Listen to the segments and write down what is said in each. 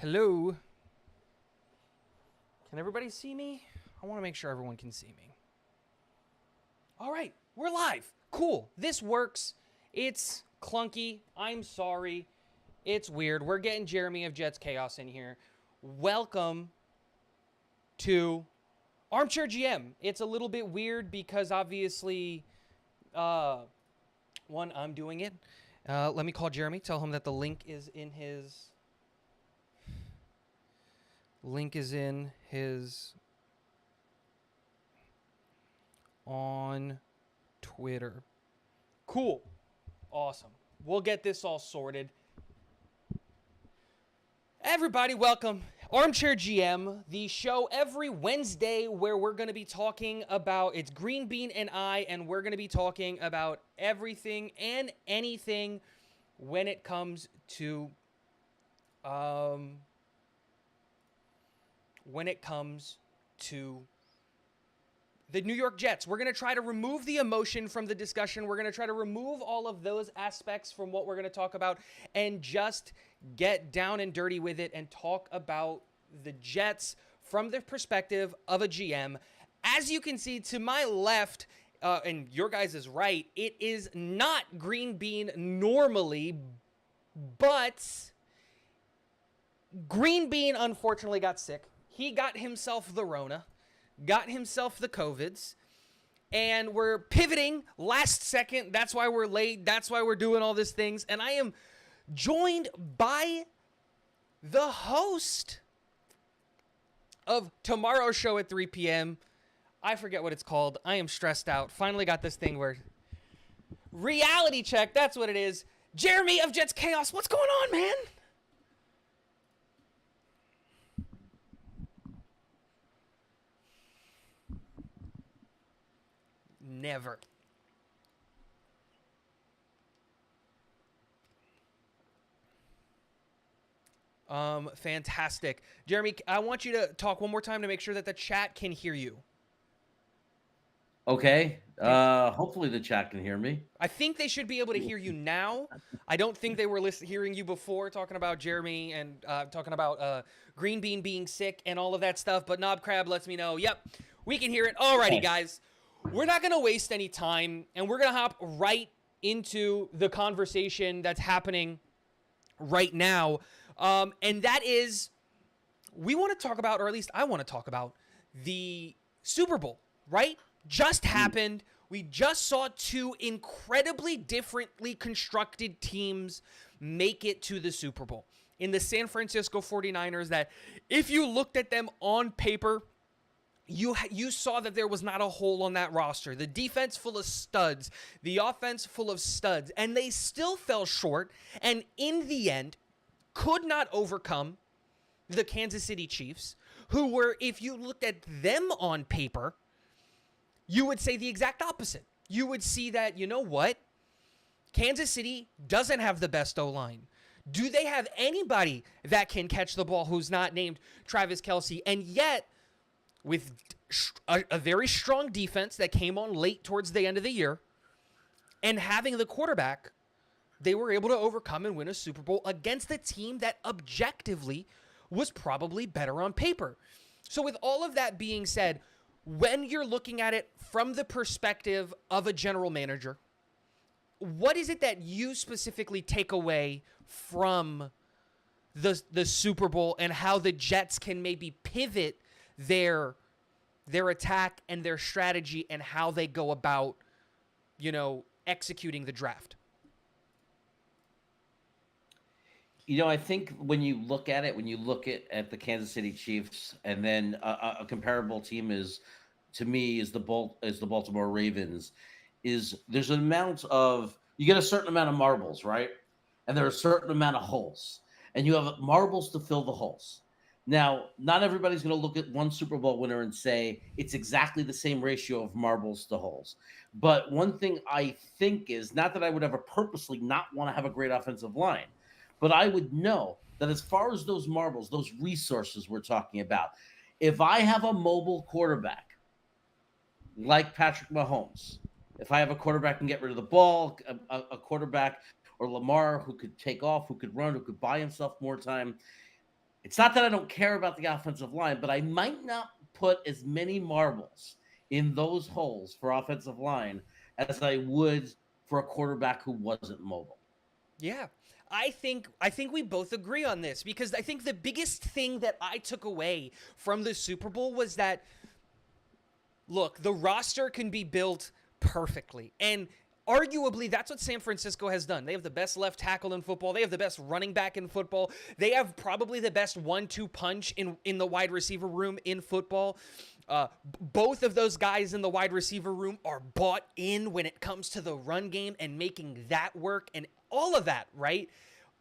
Hello. Can everybody see me? I want to make sure everyone can see me. All right, we're live. Cool. This works. It's clunky. I'm sorry. It's weird. We're getting Jeremy of Jets Chaos in here. Welcome to Armchair GM. It's a little bit weird because obviously, one, I'm doing it. Let me call Jeremy. Tell him that the link is in his... on Twitter. Cool. Awesome. We'll get this all sorted. Everybody, welcome. Armchair GM, the show every Wednesday where we're going to be talking about, it's Green Bean and I, and we're going to be talking about everything and anything when it comes to, the New York Jets. We're going to try to remove the emotion from the discussion. We're going to try to remove all of those aspects from what we're going to talk about and just get down and dirty with it and talk about the Jets from the perspective of a GM. As you can see to my left, and your guys is right, it is not Green Bean normally, but Green Bean unfortunately got sick. He got himself the Rona. Got himself the COVIDs, and we're pivoting last second. That's why we're late. That's why we're doing all these things. And I am joined by the host of tomorrow's show at 3 p.m. I forget what it's called. I am stressed out. Finally got this thing where reality check. That's what it is. Jeremy of Jets Chaos. What's going on, man? Never. Fantastic. Jeremy, I want you to talk one more time to make sure that the chat can hear you. Okay. Hopefully the chat can hear me. I think they should be able to hear you now. I don't think they were hearing you before talking about Jeremy and talking about Green Bean being sick and all of that stuff. But Knob Crab lets me know, yep, we can hear it. Alrighty, guys. We're not going to waste any time, and we're going to hop right into the conversation that's happening right now. And that is, we want to talk about, or at least I want to talk about, the Super Bowl, right? Just happened. We just saw two incredibly differently constructed teams make it to the Super Bowl. In the San Francisco 49ers, that if you looked at them on paper, you saw that there was not a hole on that roster. The defense full of studs, the offense full of studs, and they still fell short, and in the end, could not overcome the Kansas City Chiefs, who were, if you looked at them on paper, you would say the exact opposite. You would see that, you know what? Kansas City doesn't have the best O-line. Do they have anybody that can catch the ball who's not named Travis Kelce? And yet, with a very strong defense that came on late towards the end of the year, and having the quarterback, they were able to overcome and win a Super Bowl against a team that objectively was probably better on paper. So with all of that being said, when you're looking at it from the perspective of a general manager, what is it that you specifically take away from the Super Bowl and how the Jets can maybe pivot their attack and their strategy and how they go about, executing the draft? I think when you look at the Kansas City Chiefs, and then a comparable team to me, is the Baltimore Ravens. There's an amount of, you get a certain amount of marbles, right? And there are a certain amount of holes, and you have marbles to fill the holes. Now, not everybody's going to look at one Super Bowl winner and say it's exactly the same ratio of marbles to holes. But one thing I think is, not that I would ever purposely not want to have a great offensive line, but I would know that as far as those marbles, those resources we're talking about, if I have a mobile quarterback like Patrick Mahomes, if I have a quarterback who can get rid of the ball, a quarterback or Lamar who could take off, who could run, who could buy himself more time, It's not that I don't care about the offensive line, but I might not put as many marbles in those holes for offensive line as I would for a quarterback who wasn't mobile. Yeah. I think we both agree on this because I think the biggest thing that I took away from the Super Bowl was that look, the roster can be built perfectly. And arguably, that's what San Francisco has done. They have the best left tackle in football. They have the best running back in football. They have probably the best 1-2 punch in the wide receiver room in football. Both of those guys in the wide receiver room are bought in when it comes to the run game and making that work and all of that, right?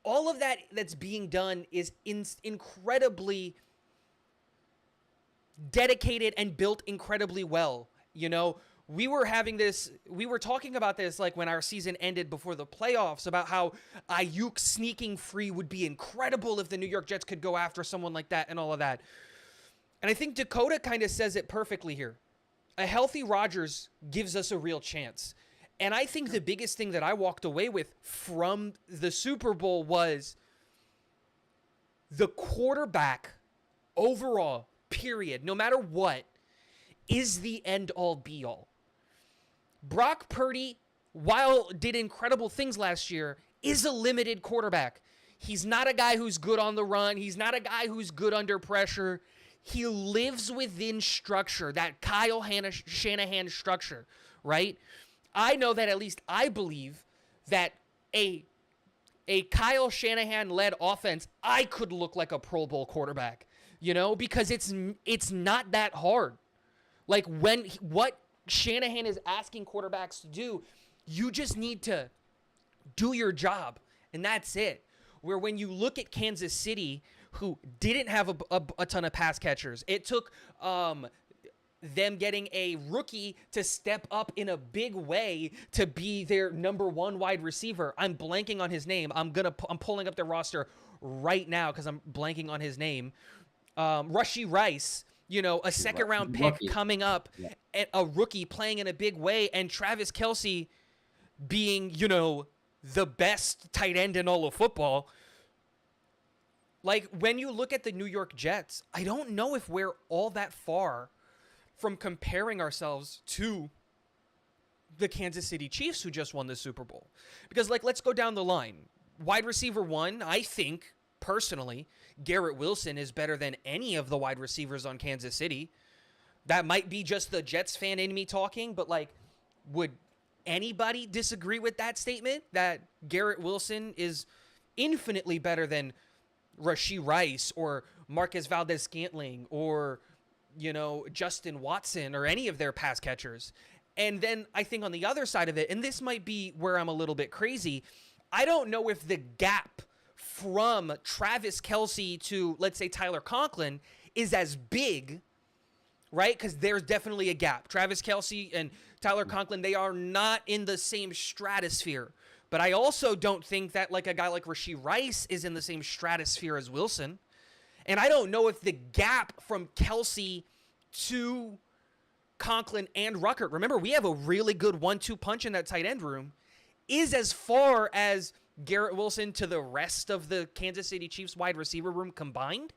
All of that that's being done is incredibly dedicated and built incredibly well. You know, we were talking about this like when our season ended before the playoffs about how Ayuk sneaking free would be incredible if the New York Jets could go after someone like that and all of that. And I think Dakota kind of says it perfectly here. A healthy Rodgers gives us a real chance. And I think the biggest thing that I walked away with from the Super Bowl was the quarterback overall, period, no matter what, is the end-all be-all. Brock Purdy, while did incredible things last year, is a limited quarterback. He's not a guy who's good on the run. He's not a guy who's good under pressure. He lives within structure, that Kyle Shanahan structure, right? I know that at least I believe that a Kyle Shanahan-led offense, I could look like a Pro Bowl quarterback, you know, because it's not that hard. Like what Shanahan is asking quarterbacks to do, you just need to do your job, and that's it. Where when you look at Kansas City, who didn't have a ton of pass catchers, it took them getting a rookie to step up in a big way to be their number one wide receiver. I'm blanking on his name. I'm pulling up their roster right now because I'm blanking on his name. Rashee Rice, you know, a second round pick coming up, and a rookie playing in a big way, and Travis Kelce being, you know, the best tight end in all of football. Like, when you look at the New York Jets, I don't know if we're all that far from comparing ourselves to the Kansas City Chiefs who just won the Super Bowl. Because, like, let's go down the line. Wide receiver one, I think, personally, Garrett Wilson is better than any of the wide receivers on Kansas City. That might be just the Jets fan in me talking, but, like, would anybody disagree with that statement? That Garrett Wilson is infinitely better than Rashee Rice or Marquez Valdez-Scantling or, you know, Justin Watson or any of their pass catchers. And then I think on the other side of it, and this might be where I'm a little bit crazy, I don't know if the gap from Travis Kelce to, let's say, Tyler Conklin is as big, right? Because there's definitely a gap. Travis Kelce and Tyler Conklin, they are not in the same stratosphere. But I also don't think that, like, a guy like Rashee Rice is in the same stratosphere as Wilson. And I don't know if the gap from Kelce to Conklin and Ruckert, remember, we have a really good 1-2 punch in that tight end room, is as far as Garrett Wilson to the rest of the Kansas City Chiefs wide receiver room combined.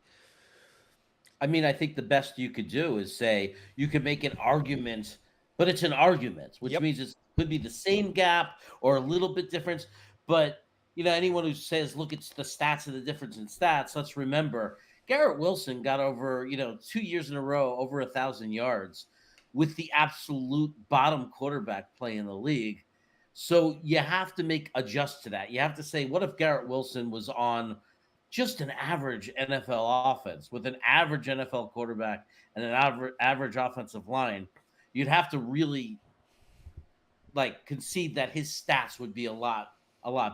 I mean, I think the best you could do is say you could make an argument, but it's an argument, which means it could be the same gap or a little bit different. But, you know, anyone who says, look, it's the stats and the difference in stats, let's remember Garrett Wilson got over, 2 years in a row, over 1,000 yards with the absolute bottom quarterback play in the league. So you have to adjust to that. You have to say, what if Garrett Wilson was on just an average NFL offense with an average NFL quarterback and an average offensive line? You'd have to really concede that his stats would be a lot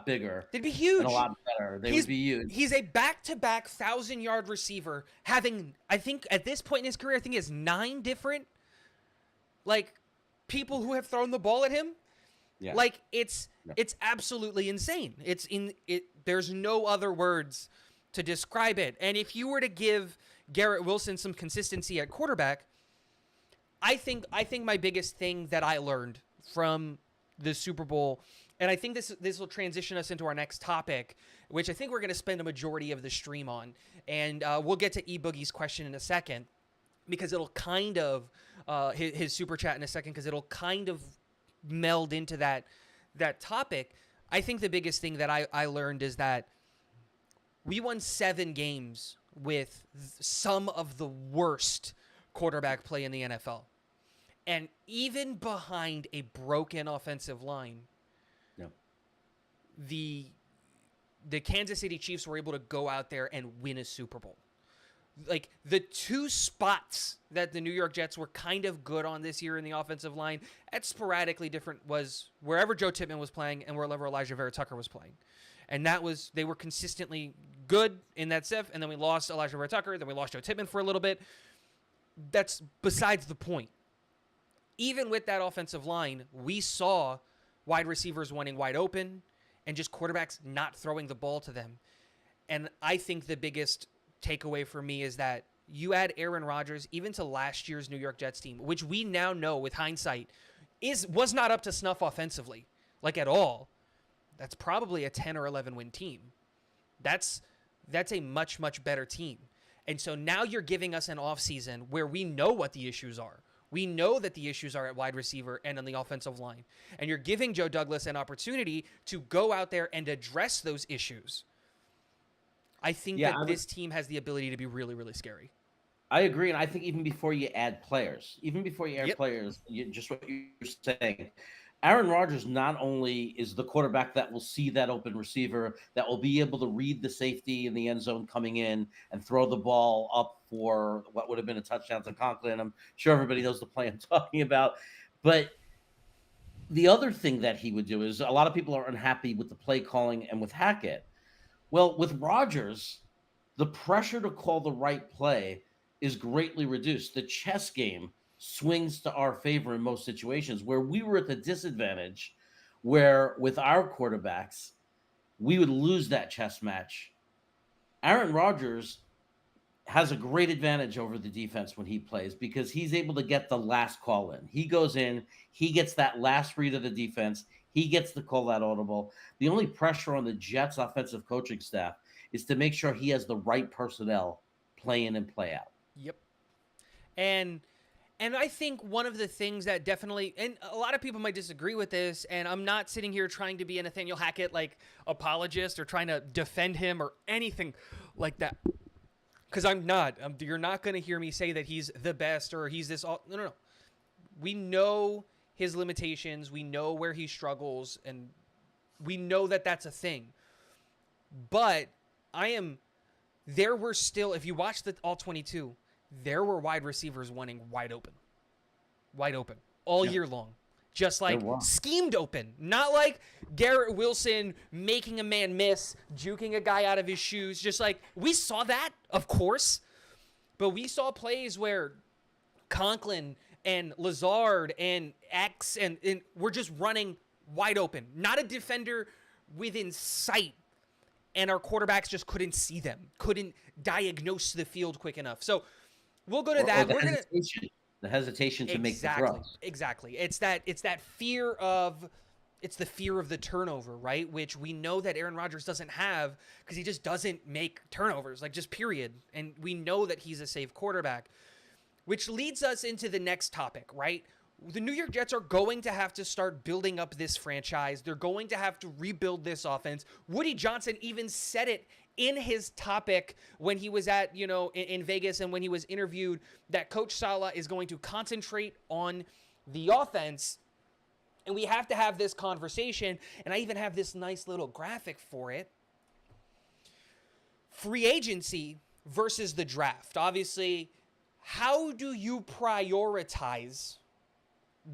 bigger. They'd be huge. And a lot better. They would be huge. He's a back-to-back 1,000-yard receiver, having, I think, at this point in his career, I think he has 9 different, people who have thrown the ball at him. Yeah. It's absolutely insane. There's no other words to describe it. And if you were to give Garrett Wilson some consistency at quarterback, I think my biggest thing that I learned from the Super Bowl And I think this will transition us into our next topic, which I think we're going to spend a majority of the stream on. And we'll get to E-Boogie's question in a second, because it'll kind of, his super chat in a second, because it'll kind of meld into that topic. I think the biggest thing that I learned is that we won 7 games with some of the worst quarterback play in the NFL. And even behind a broken offensive line, the Kansas City Chiefs were able to go out there and win a Super Bowl. Like, the 2 spots that the New York Jets were kind of good on this year in the offensive line, at sporadically different, was wherever Joe Tippmann was playing and wherever Elijah Vera Tucker was playing. And they were consistently good in that SIF, and then we lost Elijah Vera Tucker, then we lost Joe Tippmann for a little bit. That's besides the point. Even with that offensive line, we saw wide receivers running wide open and just quarterbacks not throwing the ball to them. And I think the biggest takeaway for me is that you add Aaron Rodgers even to last year's New York Jets team, which we now know with hindsight was not up to snuff offensively, like at all. That's probably a 10 or 11 win team. That's a much, much better team. And so now you're giving us an offseason where we know what the issues are. We know that the issues are at wide receiver and on the offensive line. And you're giving Joe Douglas an opportunity to go out there and address those issues. I think this team has the ability to be really, really scary. I agree. And I think even before you add players, just what you're saying, Aaron Rodgers not only is the quarterback that will see that open receiver, that will be able to read the safety in the end zone coming in and throw the ball up for what would have been a touchdown to Conklin. I'm sure everybody knows the play I'm talking about. But the other thing that he would do is, a lot of people are unhappy with the play calling and with Hackett. Well, with Rodgers, the pressure to call the right play is greatly reduced. The chess game swings to our favor in most situations, where we were at the disadvantage, where with our quarterbacks, we would lose that chess match. Aaron Rodgers has a great advantage over the defense when he plays, because he's able to get the last call in. He goes in, he gets that last read of the defense, he gets to call that audible. The only pressure on the Jets offensive coaching staff is to make sure he has the right personnel play in and play out. Yep. And I think one of the things that definitely, and a lot of people might disagree with this, and I'm not sitting here trying to be a Nathaniel Hackett like apologist or trying to defend him or anything like that, because I'm not. You're not going to hear me say that he's the best or he's this all. No. We know his limitations. We know where he struggles, and we know that that's a thing. But there were still, if you watch the all 22, there were wide receivers running wide open all year long, just like schemed open, not like Garrett Wilson making a man miss, juking a guy out of his shoes. Just like, we saw that, of course, but we saw plays where Conklin and Lazard and X and we're just running wide open, not a defender within sight. And our quarterbacks just couldn't see them, couldn't diagnose the field quick enough. So we'll go to that. The hesitation to make the throws. Exactly. It's the fear of the turnover, right? Which we know that Aaron Rodgers doesn't have, because he just doesn't make turnovers, like, just period. And we know that he's a safe quarterback, which leads us into the next topic, right? The New York Jets are going to have to start building up this franchise. They're going to have to rebuild this offense. Woody Johnson even said it in his topic when he was at, in Vegas, and when he was interviewed, that Coach Saleh is going to concentrate on the offense. And we have to have this conversation. And I even have this nice little graphic for it. Free agency versus the draft. Obviously, how do you prioritize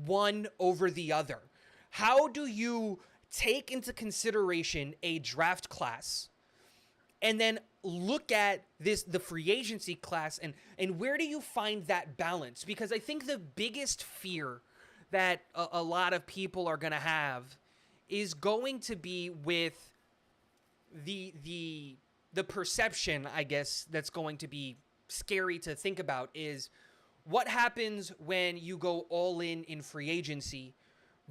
one over the other? How do you take into consideration a draft class and then look at the free agency class, and where do you find that balance? Because I think the biggest fear that a lot of people are going to have is going to be with the perception, I guess, that's going to be scary to think about, is what happens when you go all in free agency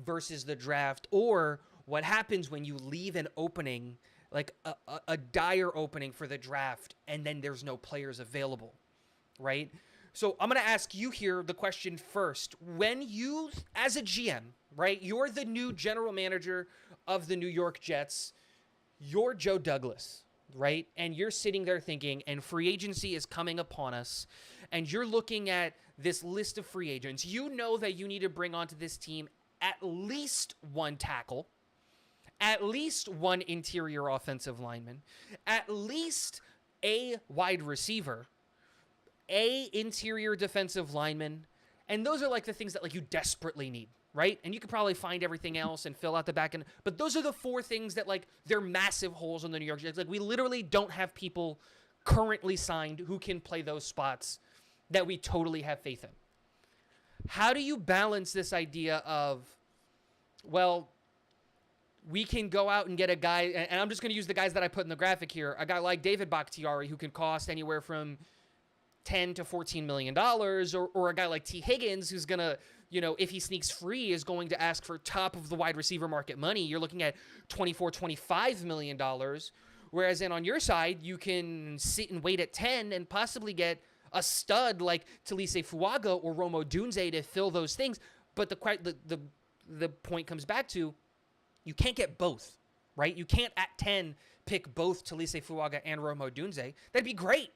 versus the draft, or What happens when you leave an opening, like a dire opening for the draft, and then there's no players available, right? So I'm going to ask you here the question first. When you, as a GM, right, you're the new general manager of the New York Jets, you're Joe Douglas, right? And you're sitting there thinking, and free agency is coming upon us, and you're looking at this list of free agents. You know that you need to bring onto this team at least one tackle, at least one interior offensive lineman, at least a wide receiver, a interior defensive lineman, and those are like the things that like you desperately need, right? And you could probably find everything else and fill out the back end, but those are the four things that like they're massive holes in the New York Jets. Like we literally don't have people currently signed who can play those spots that we totally have faith in. How do you balance this idea of, well, we can go out and get a guy, and I'm just going to use the guys that I put in the graphic here, a guy like David Bakhtiari who can cost anywhere from $10 to $14 million, or a guy like T. Higgins who's going to, you know, if he sneaks free, is going to ask for top of the wide receiver market money. You're looking at $24, $25 million. Whereas then on your side, you can sit and wait at 10 and possibly get a stud like Talise Fuaga or Romo Dunze to fill those things. But the point comes back to, you can't get both, right? You can't at 10 pick both Talise Fuaga and Romo Dunze. That'd be great.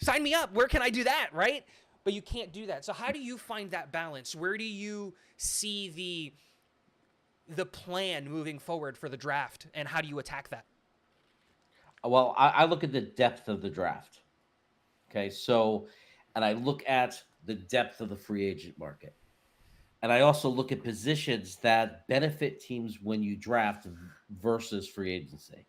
Sign me up. Where can I do that, right? But you can't do that. So how do you find that balance? Where do you see the plan moving forward for the draft, and how do you attack that? Well, I look at the depth of the draft. Okay, so, and I look at the depth of the free agent market. And I also look at positions that benefit teams when you draft versus free agency.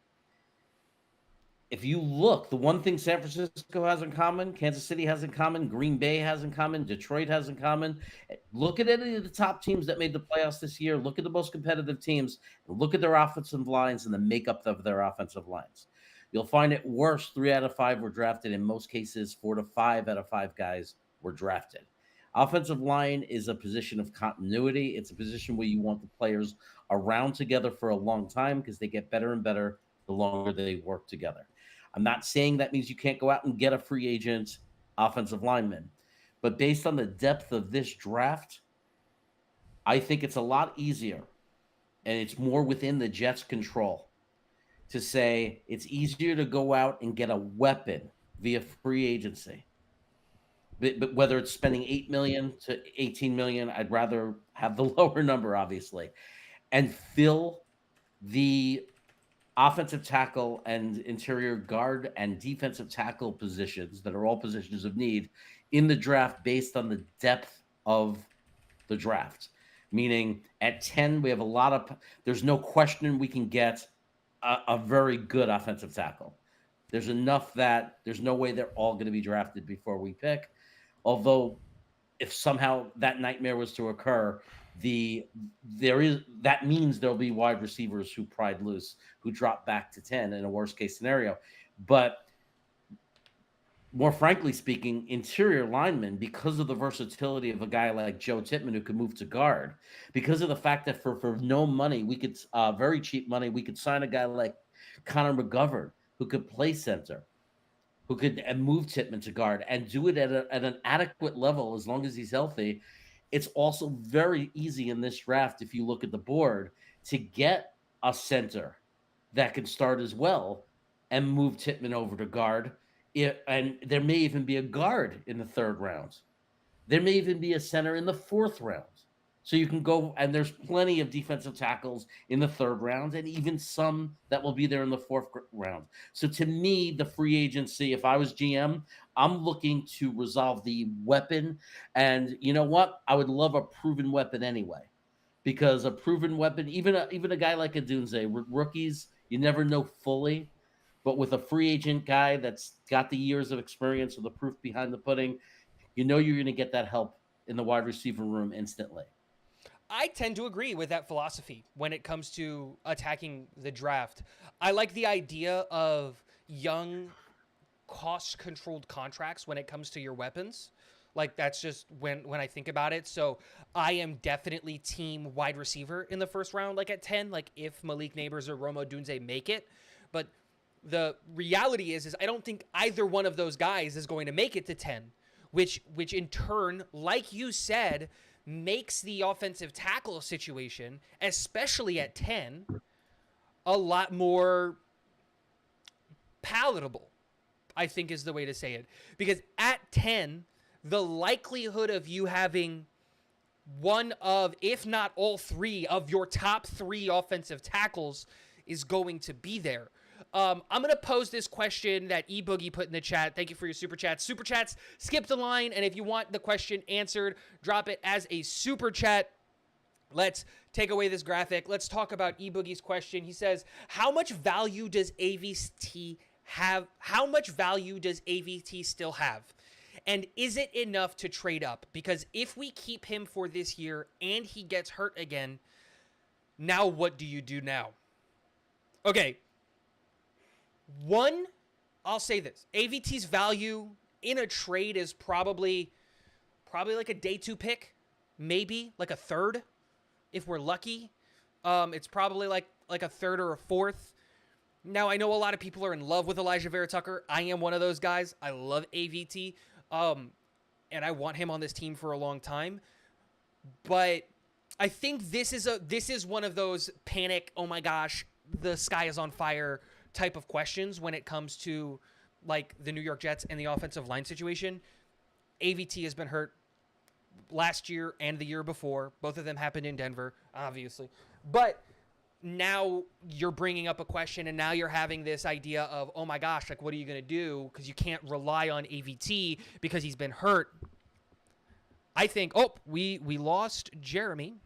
If you look, the one thing San Francisco has in common, Kansas City has in common, Green Bay has in common, Detroit has in common. Look at any of the top teams that made the playoffs this year. Look at the most competitive teams. Look at their offensive lines and the makeup of their offensive lines. You'll find it worse. 3 out of 5 were drafted. In most cases, 4 to 5 out of 5 guys were drafted. Offensive line is a position of continuity. It's a position where you want the players around together for a long time because they get better and better the longer they work together. I'm not saying that means you can't go out and get a free agent offensive lineman, but based on the depth of this draft, I think it's a lot easier and it's more within the Jets' control to say it's easier to go out and get a weapon via free agency. But whether it's spending $8 million to $18 million, I'd rather have the lower number, obviously, and fill the offensive tackle and interior guard and defensive tackle positions that are all positions of need in the draft based on the depth of the draft. Meaning at 10, we have a lot of, there's no question we can get a very good offensive tackle. There's enough that there's no way they're all going to be drafted before we pick. Although if somehow that nightmare was to occur, that means there'll be wide receivers who pried loose, who drop back to 10 in a worst case scenario. But more frankly speaking, interior linemen, because of the versatility of a guy like Joe Tippmann who could move to guard, because of the fact that for no money, we could very cheap money, we could sign a guy like Connor McGovern who could play center, who could move Tippmann to guard and do it at an adequate level as long as he's healthy. It's also very easy in this draft, if you look at the board, to get a center that can start as well and move Tippmann over to guard. And there may even be a guard in the 3rd round. There may even be a center in the 4th round. So you can go, and there's plenty of defensive tackles in the 3rd round and even some that will be there in the 4th round. So to me, the free agency, if I was GM, I'm looking to resolve the weapon. And you know what? I would love a proven weapon anyway, because a proven weapon, even a guy like a Dunze, rookies, you never know fully. But with a free agent guy that's got the years of experience or the proof behind the pudding, you know you're going to get that help in the wide receiver room instantly. I tend to agree with that philosophy when it comes to attacking the draft. I like the idea of young, cost-controlled contracts when it comes to your weapons. Like, that's just when I think about it. So I am definitely team wide receiver in the first round, like at 10, like if Malik Neighbors or Rome Odunze make it. But the reality is I don't think either one of those guys is going to make it to 10, which in turn, like you said, makes the offensive tackle situation, especially at 10, a lot more palatable, I think is the way to say it. Because at 10, the likelihood of you having one of, if not all three, of your top 3 offensive tackles is going to be there. I'm going to pose this question that eBoogie put in the chat. Thank you for your super chats. Super chats, skip the line, and if you want the question answered, drop it as a super chat. Let's take away this graphic. Let's talk about eBoogie's question. He says, how much value does AVT have? How much value does AVT still have? And is it enough to trade up? Because if we keep him for this year and he gets hurt again, now what do you do now? Okay. One, I'll say this. AVT's value in a trade is probably like a day 2 pick, maybe like a third if we're lucky. It's probably like a third or a fourth. Now, I know a lot of people are in love with Elijah Vera Tucker. I am one of those guys. I love AVT. And I want him on this team for a long time. But I think this is one of those panic, oh my gosh, the sky is on fire type of questions when it comes to like the New York Jets and the offensive line situation. AVT has been hurt last year and the year before. Both of them happened in Denver, obviously. But now you're bringing up a question, and now you're having this idea of, oh my gosh, like, what are you going to do? Because you can't rely on AVT because he's been hurt. I think, we lost Jeremy.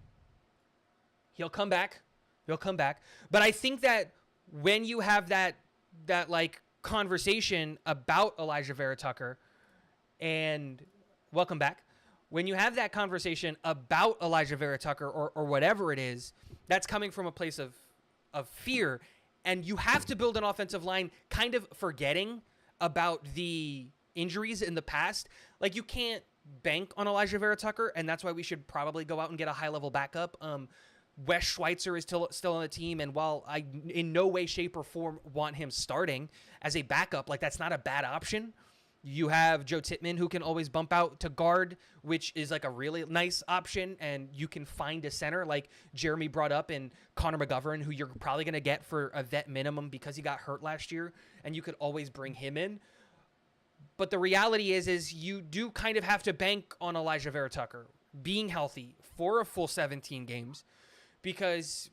He'll come back. But I think that when you have that like conversation about Elijah Vera Tucker, and welcome back. When you have that conversation about Elijah Vera Tucker or whatever it is, that's coming from a place of fear. And you have to build an offensive line kind of forgetting about the injuries in the past. Like, you can't bank on Elijah Vera Tucker, and that's why we should probably go out and get a high-level backup. Wes Schweitzer is still on the team, and while I in no way, shape, or form want him starting as a backup, like, that's not a bad option. You have Joe Tittman, who can always bump out to guard, which is like a really nice option, and you can find a center like Jeremy brought up in Connor McGovern, who you're probably going to get for a vet minimum because he got hurt last year, and you could always bring him in. But the reality is you do kind of have to bank on Elijah Vera Tucker being healthy for a full 17 games, because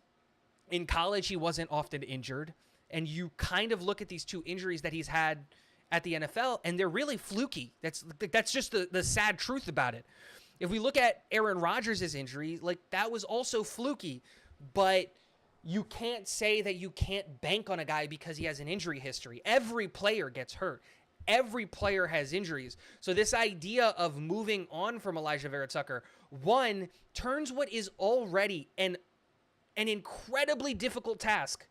in college he wasn't often injured, and you kind of look at these 2 injuries that he's had at the NFL, and they're really fluky. That's just the sad truth about it. If we look at Aaron Rodgers' injury, like, that was also fluky, but you can't say that you can't bank on a guy because he has an injury history. Every player gets hurt. Every player has injuries. So this idea of moving on from Elijah Vera Tucker, one, turns what is already an incredibly difficult task,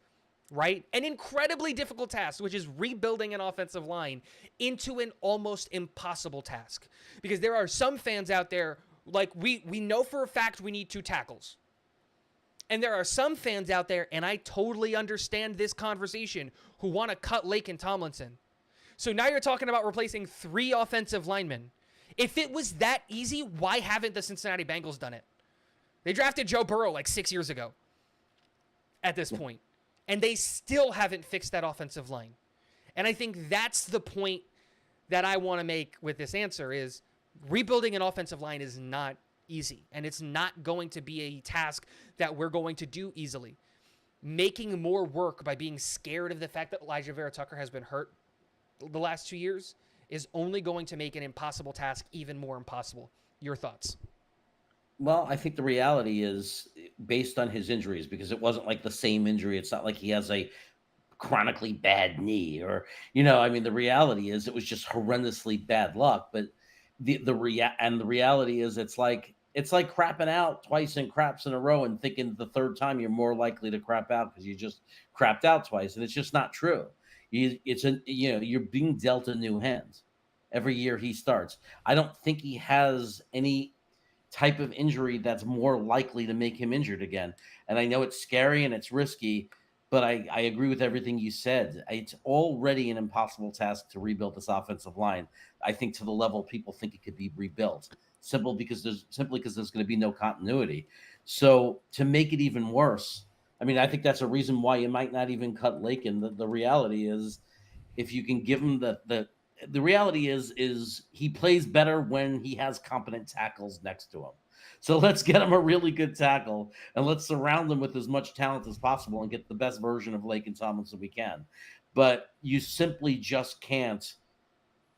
right? An incredibly difficult task, which is rebuilding an offensive line, into an almost impossible task. Because there are some fans out there, like, we know for a fact we need 2 tackles. And there are some fans out there, and I totally understand this conversation, who want to cut Lake and Tomlinson. So now you're talking about replacing 3 offensive linemen. If it was that easy, why haven't the Cincinnati Bengals done it? They drafted Joe Burrow like 6 years ago at this point. And they still haven't fixed that offensive line. And I think that's the point that I want to make with this answer is rebuilding an offensive line is not easy. And it's not going to be a task that we're going to do easily. Making more work by being scared of the fact that Elijah Vera Tucker has been hurt the last 2 years is only going to make an impossible task even more impossible. Your thoughts? Well, I think the reality is, based on his injuries, because it wasn't like the same injury. It's not like he has a chronically bad knee or, I mean, the reality is it was just horrendously bad luck. But the reality is it's like crapping out twice in craps in a row and thinking the third time you're more likely to crap out because you just crapped out twice. And it's just not true. You're being dealt a new hand. every year he starts. I don't think he has any type of injury that's more likely to make him injured again. And I know it's scary and it's risky, but I agree with everything you said. It's already an impossible task to rebuild this offensive line. I think to the level people think it could be rebuilt, simply because there's going to be no continuity. So to make it even worse, I mean, I think that's a reason why you might not even cut Lakin. The reality is, if you can give him the reality is he plays better when he has competent tackles next to him. So let's get him a really good tackle and let's surround him with as much talent as possible and get the best version of Lakin Tomlinson we can. But you simply just can't.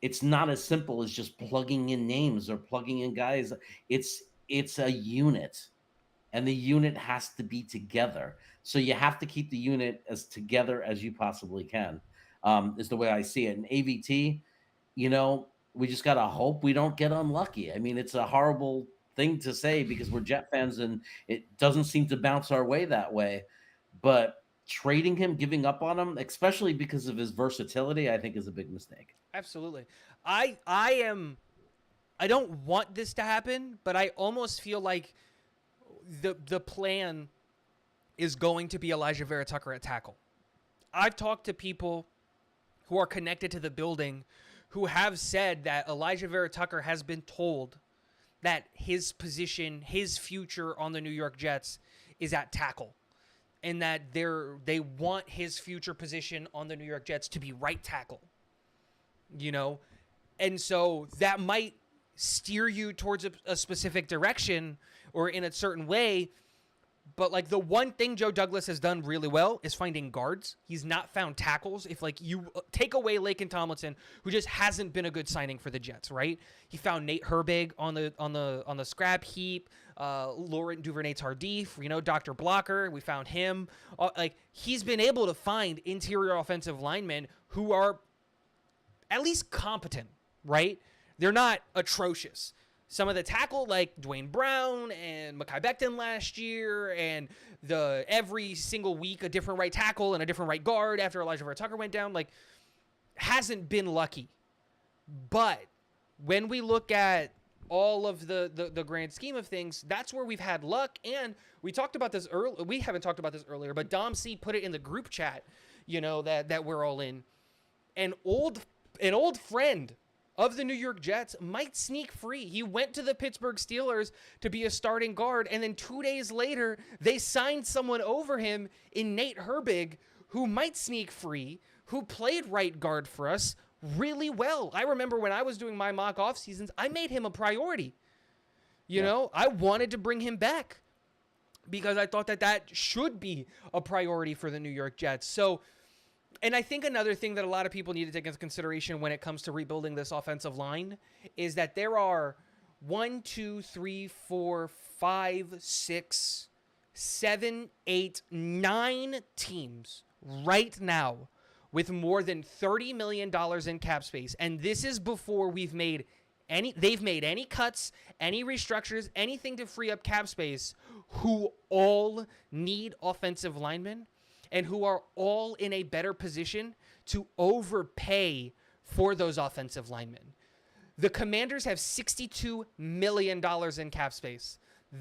It's not as simple as just plugging in names or plugging in guys. It's a unit, and the unit has to be together. So you have to keep the unit as together as you possibly can. Is the way I see it. And AVT, we just got to hope we don't get unlucky. I mean, it's a horrible thing to say because we're Jet fans and it doesn't seem to bounce our way that way. But trading him, giving up on him, especially because of his versatility, I think is a big mistake. Absolutely. I don't want this to happen, but I almost feel like the plan is going to be Elijah Vera Tucker at tackle. I've talked to people who are connected to the building who have said that Elijah Vera Tucker has been told that his position, his future on the New York Jets is at tackle, and that they want his future position on the New York Jets to be right tackle. And so that might steer you towards a specific direction or in a certain way. But like the one thing Joe Douglas has done really well is finding guards. He's not found tackles. If like you take away Lakin Tomlinson, who just hasn't been a good signing for the Jets, right? He found Nate Herbig on the scrap heap. Laurent Duvernay-Tardif, Dr. Blocker. We found him. He's been able to find interior offensive linemen who are at least competent, right? They're not atrocious. Some of the tackle, like Dwayne Brown and Mekhi Becton last year, and every single week a different right tackle and a different right guard after Elijah Vera Tucker went down, hasn't been lucky. But when we look at all of the grand scheme of things, that's where we've had luck. And we talked about this earlier. We haven't talked about this earlier, but Dom C put it in the group chat, that we're all in. An old friend of the New York Jets might sneak free. He went to the Pittsburgh Steelers to be a starting guard, and then 2 days later, they signed someone over him in Nate Herbig, who might sneak free, who played right guard for us really well. I remember when I was doing my mock off seasons, I made him a priority. I wanted to bring him back because I thought that should be a priority for the New York Jets. So, and I think another thing that a lot of people need to take into consideration when it comes to rebuilding this offensive line is that there are 1, 2, 3, 4, 5, 6, 7, 8, 9 teams right now with more than $30 million in cap space. And this is before they've made any cuts, any restructures, anything to free up cap space, who all need offensive linemen and who are all in a better position to overpay for those offensive linemen. The Commanders have $62 million in cap space.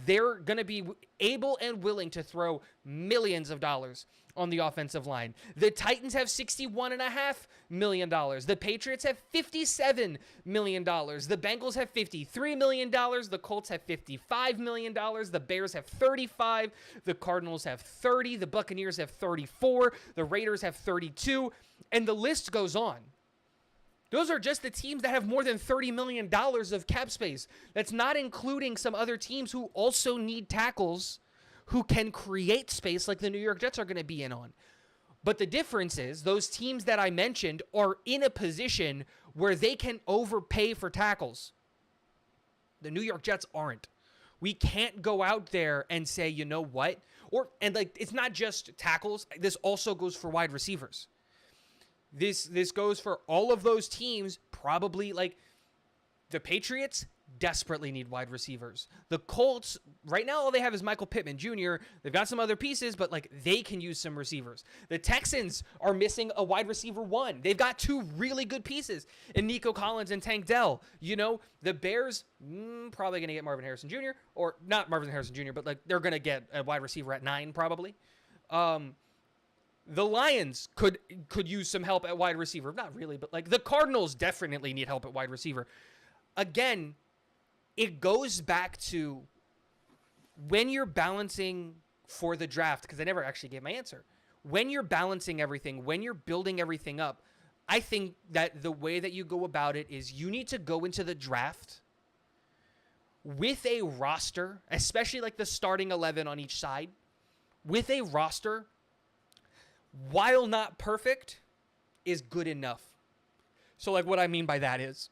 They're going to be able and willing to throw millions of dollars on the offensive line. The Titans have $61.5 million. The Patriots have $57 million. The Bengals have $53 million. The Colts have $55 million. The Bears have $35. The Cardinals have $30. The Buccaneers have $34. The Raiders have $32. And the list goes on. Those are just the teams that have more than $30 million of cap space. That's not including some other teams who also need tackles who can create space like the New York Jets are going to be in on. But the difference is those teams that I mentioned are in a position where they can overpay for tackles. The New York Jets aren't. We can't go out there and say, you know what? It's not just tackles. This also goes for wide receivers. This goes for all of those teams, probably like the Patriots desperately need wide receivers. The Colts, right now, all they have is Michael Pittman Jr. They've got some other pieces, but like they can use some receivers. The Texans are missing a wide receiver one. They've got two really good pieces in Nico Collins and Tank Dell. You know, the Bears probably going to get Marvin Harrison Jr. or not Marvin Harrison Jr., but like they're going to get a wide receiver at 9 probably. The Lions could use some help at wide receiver. Not really, but like the Cardinals definitely need help at wide receiver. Again, it goes back to when you're balancing for the draft, because I never actually gave my answer. When you're balancing everything, when you're building everything up, I think that the way that you go about it is you need to go into the draft with a roster, especially like the starting 11 on each side, with a roster, while not perfect, is good enough. So like what I mean by that is,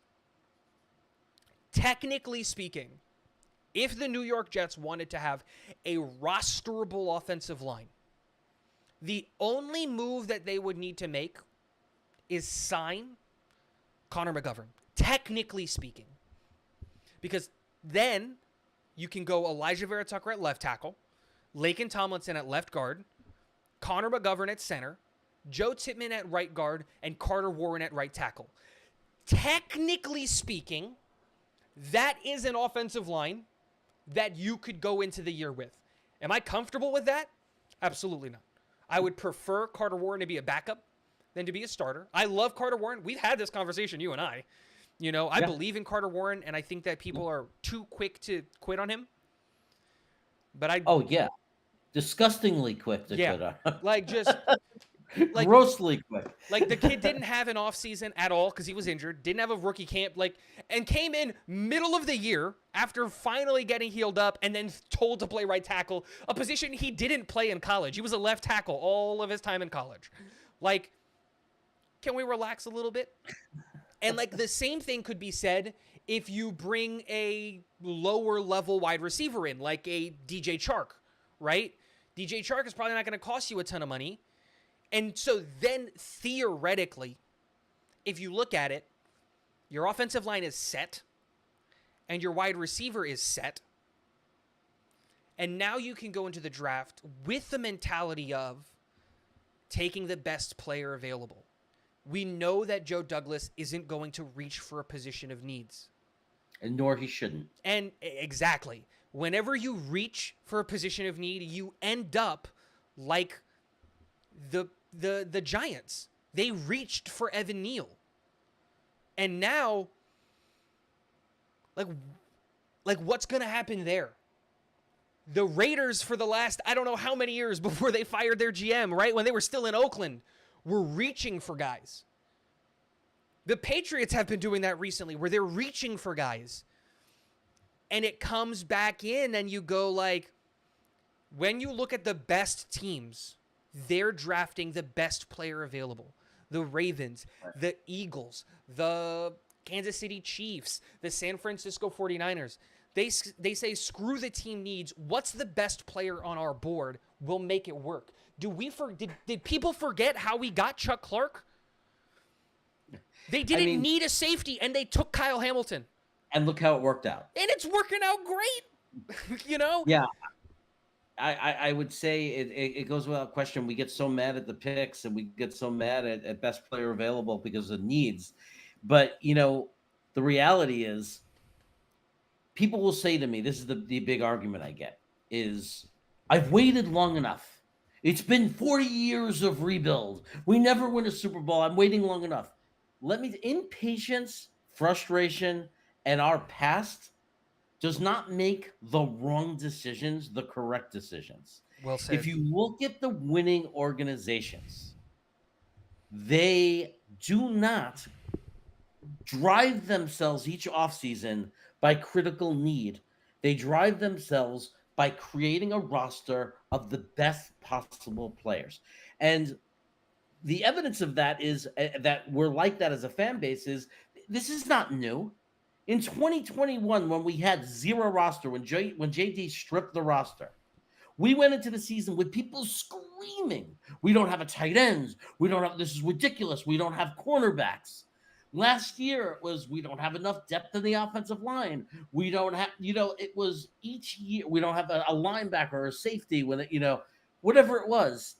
technically speaking, if the New York Jets wanted to have a rosterable offensive line, the only move that they would need to make is sign Connor McGovern, technically speaking. Because then you can go Elijah Vera Tucker at left tackle, Laken Tomlinson at left guard, Connor McGovern at center, Joe Tippmann at right guard, and Carter Warren at right tackle. Technically speaking, that is an offensive line that you could go into the year with. Am I comfortable with that? Absolutely not. I would prefer Carter Warren to be a backup than to be a starter. I love Carter Warren. We've had this conversation, you and I. You know, I believe in Carter Warren, and I think that people are too quick to quit on him. But Oh, yeah. Disgustingly quick to quit on. Like just... Like, grossly quick. Like the kid didn't have an offseason at all because he was injured, didn't have a rookie camp, and came in middle of the year after finally getting healed up and then told to play right tackle, a position he didn't play in college. He was a left tackle all of his time in college. Like, can we relax a little bit? And like the same thing could be said if you bring a lower level wide receiver in, like a DJ Chark, right? DJ Chark is probably not going to cost you a ton of money. And so then, theoretically, if you look at it, your offensive line is set, and your wide receiver is set, and now you can go into the draft with the mentality of taking the best player available. We know that Joe Douglas isn't going to reach for a position of needs. And nor he shouldn't. And exactly. Whenever you reach for a position of need, you end up like the Giants. They reached for Evan Neal. And now, like what's going to happen there? The Raiders for the last, I don't know how many years before they fired their GM, right? When they were still in Oakland, were reaching for guys. The Patriots have been doing that recently where they're reaching for guys. And it comes back in and you go like, when you look at the best teams, they're drafting the best player available. The Ravens, the Eagles, the Kansas City Chiefs, the San Francisco 49ers. They say, screw the team needs. What's the best player on our board? We'll make it work. Did people forget how we got Chuck Clark? They didn't need a safety, and they took Kyle Hamilton. And look how it worked out. And it's working out great. You know? Yeah. I would say it goes without question. We get so mad at the picks and we get so mad at best player available because of needs. But, you know, the reality is people will say to me, this is the big argument I get, is I've waited long enough. It's been 40 years of rebuild. We never win a Super Bowl. I'm waiting long enough. Impatience, frustration, and our past does not make the wrong decisions the correct decisions. Well said. If you look at the winning organizations, they do not drive themselves each offseason by critical need. They drive themselves by creating a roster of the best possible players. And the evidence of that is that we're like that as a fan base is this is not new. In 2021, when we had zero roster, when JD stripped the roster, we went into the season with people screaming, we don't have a tight ends. We don't have, this is ridiculous. We don't have cornerbacks. Last year it was we don't have enough depth in the offensive line. We don't have, it was each year we don't have a linebacker or a safety with it, whatever it was.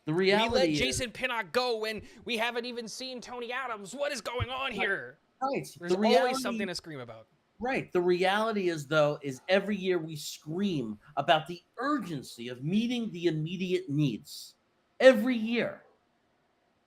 The We let reality is Jason Pinnock go, and we haven't even seen Tony Adams. What is going on here? right. There's always something to scream about. Right. The reality is, though, is every year we scream about the urgency of meeting the immediate needs. Every year.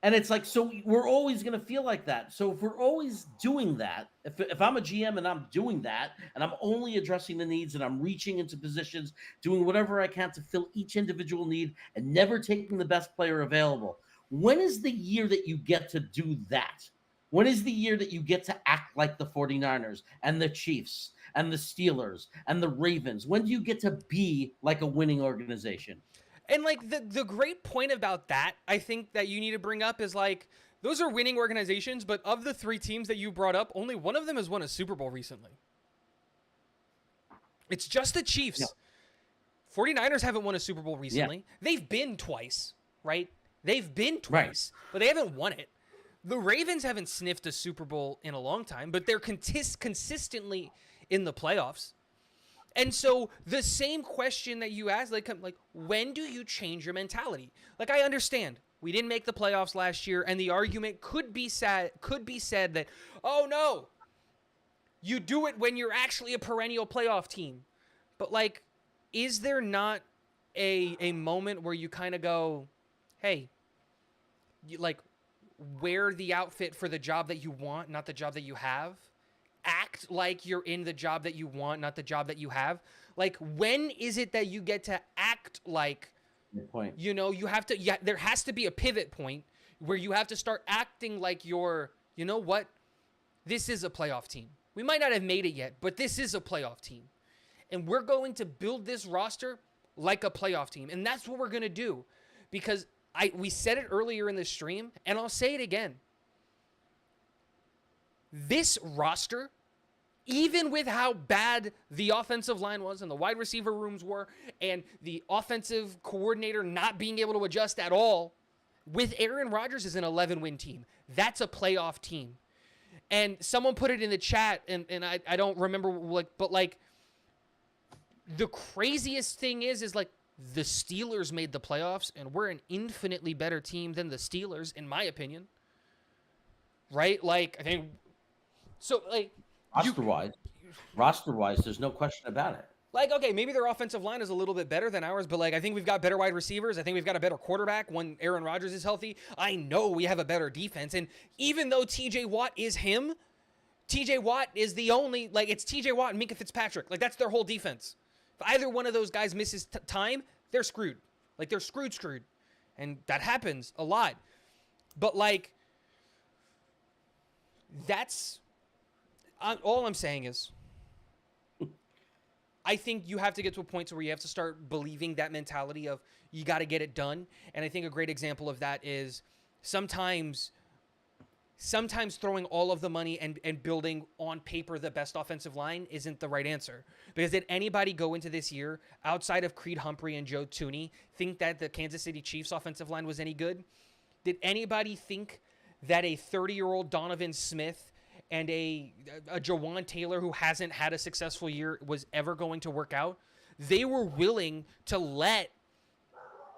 And it's like, so we're always going to feel like that. So if we're always doing that, if I'm a GM and I'm doing that, and I'm only addressing the needs and I'm reaching into positions, doing whatever I can to fill each individual need and never taking the best player available, when is the year that you get to do that? When is the year that you get to act like the 49ers and the Chiefs and the Steelers and the Ravens? When do you get to be like a winning organization? And like the great point about that, I think that you need to bring up is like, those are winning organizations, but of the three teams that you brought up, only one of them has won a Super Bowl recently. It's just the Chiefs. Yeah. 49ers haven't won a Super Bowl recently. Yeah. They've been twice, right? They've been twice, right, but they haven't won it. The Ravens haven't sniffed a Super Bowl in a long time, but they're consistently in the playoffs. And so the same question that you asked, like when do you change your mentality? Like, I understand we didn't make the playoffs last year, and the argument could be said that, oh no, you do it when you're actually a perennial playoff team. But like, is there not a moment where you kind of go, hey, wear the outfit for the job that you want, not the job that you have? Act like you're in the job that you want, not the job that you have. Like, when is it that you get to act like, you have to, there has to be a pivot point where you have to start acting like you're, you know what? This is a playoff team. We might not have made it yet, but this is a playoff team. And we're going to build this roster like a playoff team. And that's what we're going to do. Because we said it earlier in the stream, and I'll say it again. This roster, even with how bad the offensive line was and the wide receiver rooms were and the offensive coordinator not being able to adjust at all, with Aaron Rodgers as an 11-win team, that's a playoff team. And someone put it in the chat, and I don't remember, but the craziest thing is like the Steelers made the playoffs, and we're an infinitely better team than the Steelers, in my opinion. Right? Like, I think... So, like... Roster-wise, there's no question about it. Like, okay, maybe their offensive line is a little bit better than ours, but, like, I think we've got better wide receivers. I think we've got a better quarterback when Aaron Rodgers is healthy. I know we have a better defense. And even though T.J. Watt is him, T.J. Watt is the only... Like, it's T.J. Watt and Minkah Fitzpatrick. Like, that's their whole defense. If either one of those guys misses time, they're screwed. Like, they're screwed. And that happens a lot. But, like, that's... all I'm saying is, I think you have to get to a point where you have to start believing that mentality of you got to get it done. And I think a great example of that is sometimes throwing all of the money and building on paper the best offensive line isn't the right answer. Because did anybody go into this year outside of Creed Humphrey and Joe Thuney think that the Kansas City Chiefs offensive line was any good? Did anybody think that a 30-year-old Donovan Smith and a Jawan Taylor who hasn't had a successful year was ever going to work out? They were willing to let